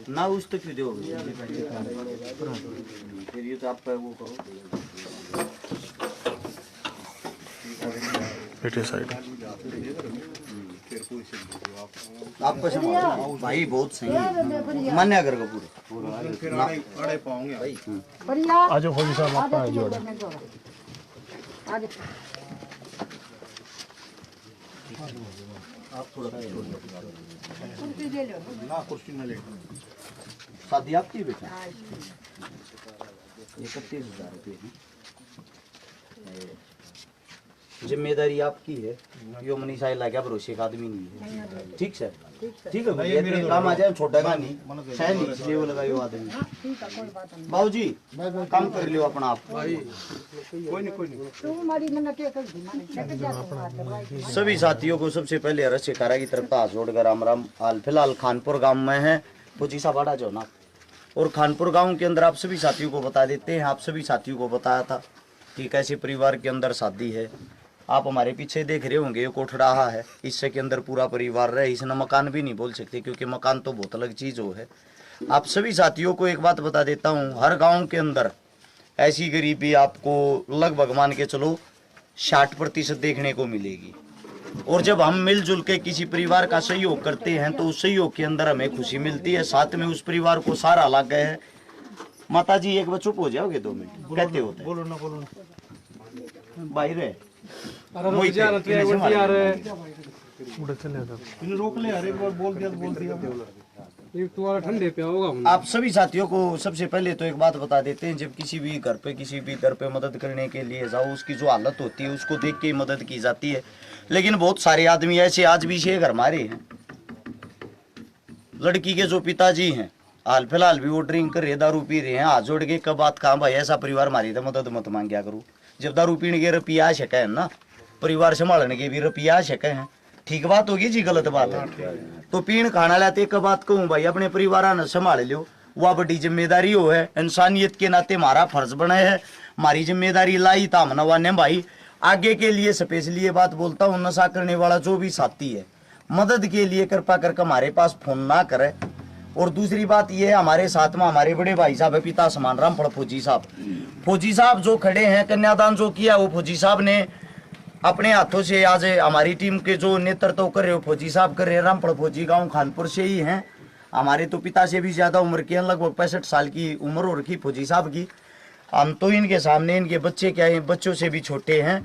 ना उस तक दो फिर ये तो आप वो करो साइड आपका भाई बहुत सही मान्य कर पूरा आज फौजी साहब आपका जोड़ा आप थोड़ा ना कुर्सी में ले शादी आपकी बेटा 31,000 रुपये जिम्मेदारी आपकी है। यो मनीषा लगा भरोसे का आदमी नहीं है। ठीक सर ठीक है भैया काम आ जाए छोटा का नहीं शायद नहीं इसलिए वो लगायो आदमी। बाबू जी काम कर लियो अपना आप सभी साथियों को सबसे पहले अरज शेखारा की तरफ हाथ जोड़कर राम राम। हाल फिलहाल खानपुर गांव में है फौजी साहब आड़ा जो ना और खानपुर गांव के अंदर आप सभी साथियों को बता देते हैं। आप सभी साथियों को बताया था कि कैसे परिवार के अंदर शादी है। आप हमारे पीछे देख रहे होंगे ये कोठड़ाहा है इससे के अंदर पूरा परिवार रहे। इसने मकान भी नहीं बोल सकते क्योंकि मकान तो बहुत अलग चीज हो है। आप सभी साथियों को एक बात बता देता हूँ हर गांव के अंदर ऐसी गरीबी आपको लगभग मान के चलो 60% देखने को मिलेगी। और जब हम मिलजुल के किसी परिवार का सहयोग करते हैं तो उस सहयोग के अंदर हमें खुशी मिलती है। साथ में उस परिवार को सारा लग गए है। माता जी एक बार चुप हो जाओगे 2 मिनट कहते होते बोलो ना बाहर है रोक ले अरे बोल दिया ठंडे पे होगा। आप सभी साथियों को सबसे पहले तो एक बात बता देते हैं जब किसी भी घर पे मदद करने के लिए जाओ उसकी जो हालत होती है उसको देख के मदद की जाती है। लेकिन बहुत सारे आदमी ऐसे आज भी शेर मारे हैं। लड़की के जो पिताजी हैं हाल फिलहाल भी वो ड्रिंक कर रहे दारू पी रहे हैं। हाथ जोड़ के कब बात कहाँ भाई ऐसा परिवार मारी तो मदद मत मांग क्या करूँ। जब दारू पीने के रुपया शके है ना परिवार संभालने के भी रुपया शके हैं। ठीक बात होगी जी गलत बात है तो पीण खाना लाते एक बात कहूँ भाई अपने परिवार ने संभाल लो वह बड़ी जिम्मेदारी हो है। इंसानियत के नाते हमारा फर्ज बना है हमारी जिम्मेदारी लाई था हमने भाई आगे के लिए स्पेशली ये बात बोलता हूँ नशा करने वाला जो भी साथी है मदद के लिए कृपा करके हमारे पास फोन ना करे। और दूसरी बात ये है हमारे साथ में हमारे बड़े भाई साहब है पिता समान रामफल फौजी साहब जो खड़े हैं कन्यादान जो किया वो फौजी साहब ने अपने हाथों से आज हमारी टीम के जो नेतृत्व कर रहे हो फौजी साहब कर रहे हैं। रामफल फौजी गांव खानपुर से ही हैं। हमारे तो पिता से भी ज्यादा उम्र के हैं लगभग 65 साल की उम्र हो रखी फौजी साहब की। हम तो इनके सामने इनके बच्चे क्या है बच्चों से भी छोटे हैं।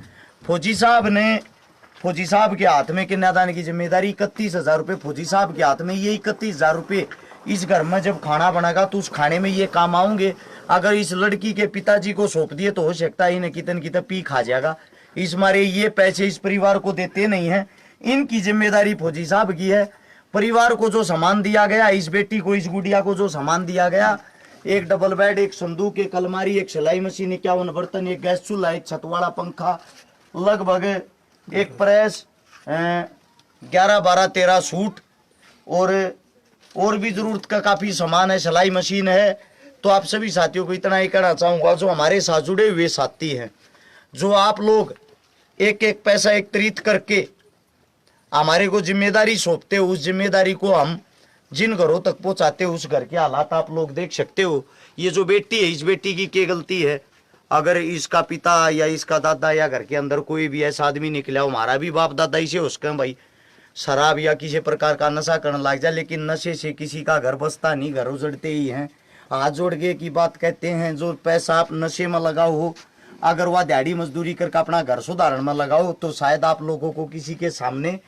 फौजी साहब के हाथ में कन्यादान की जिम्मेदारी 31,000 रुपये फौजी साहब के हाथ में। ये 31,000 रुपये इस घर में जब खाना बनेगा तो उस खाने में ये काम आऊंगे। अगर इस लड़की के पिताजी को सौंप दिए तो हो सकता है इन्हें कितन पी खा जाएगा। इस मारे ये पैसे इस परिवार को देते नहीं है। इनकी जिम्मेदारी फौजी साहब की है। परिवार को जो सामान दिया गया इस बेटी को इस गुड़िया को जो सामान दिया गया एक डबल बेड एक संदूक एक अलमारी एक सिलाई मशीन 51 बर्तन एक गैस चूल्हा एक छत वाला पंखा लगभग एक प्रेस 11 12 13 सूट और भी जरूरत का काफी सामान है सिलाई मशीन है। तो आप सभी साथियों को इतना ही कहना चाहूंगा जो हमारे साथ जुड़े हुए साथी हैं जो आप लोग एक एक पैसा एकत्रित करके हमारे को जिम्मेदारी सौंपते हो उस जिम्मेदारी को हम जिन घरों तक पहुंचाते हो उस घर के हालात आप लोग देख सकते हो। ये जो बेटी है इस बेटी की क्या गलती है। अगर इसका पिता या इसका दादा या घर के अंदर कोई भी ऐसा आदमी निकला हमारा भी बाप दादा इसे उसका भाई शराब या किसी प्रकार का नशा करने लग जाए लेकिन नशे से किसी का घर बसता नहीं घर उजड़ते ही हैं। हाथ जोड़ के की बात कहते हैं जो पैसा आप नशे में लगाओ हो अगर वह दिहाड़ी मजदूरी करके अपना घर सुधारण में लगाओ तो शायद आप लोगों को किसी के सामने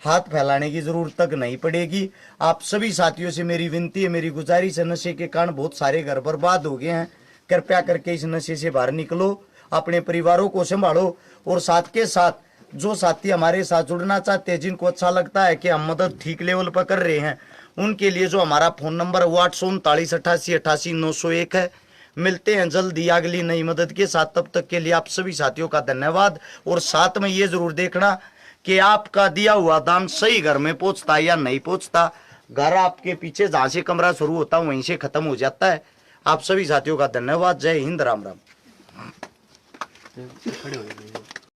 हाथ फैलाने की जरूरत तक नहीं पड़ेगी। आप सभी साथियों से मेरी विनती है मेरी गुजारिश है नशे के कारण बहुत सारे घर बर्बाद हो गए हैं। कृपया करके इस नशे से बाहर निकलो अपने परिवारों को संभालो। और साथ के साथ जो साथी हमारे साथ जुड़ना चाहते हैं जिनको अच्छा लगता है कि हम मदद ठीक लेवल पर कर रहे हैं उनके लिए जो हमारा फोन नंबर है वो 839 88 88 901 है। मिलते हैं जल्दी अगली नई मदद के साथ। तब तक के लिए आप सभी साथियों का धन्यवाद। और साथ में ये जरूर देखना कि आपका दिया हुआ दान सही घर में पहुंचता है या नहीं पहुंचता। घर आपके पीछे जहां से कमरा शुरू होता है वहीं से खत्म हो जाता है। आप सभी साथियों का धन्यवाद। जय हिंद राम राम।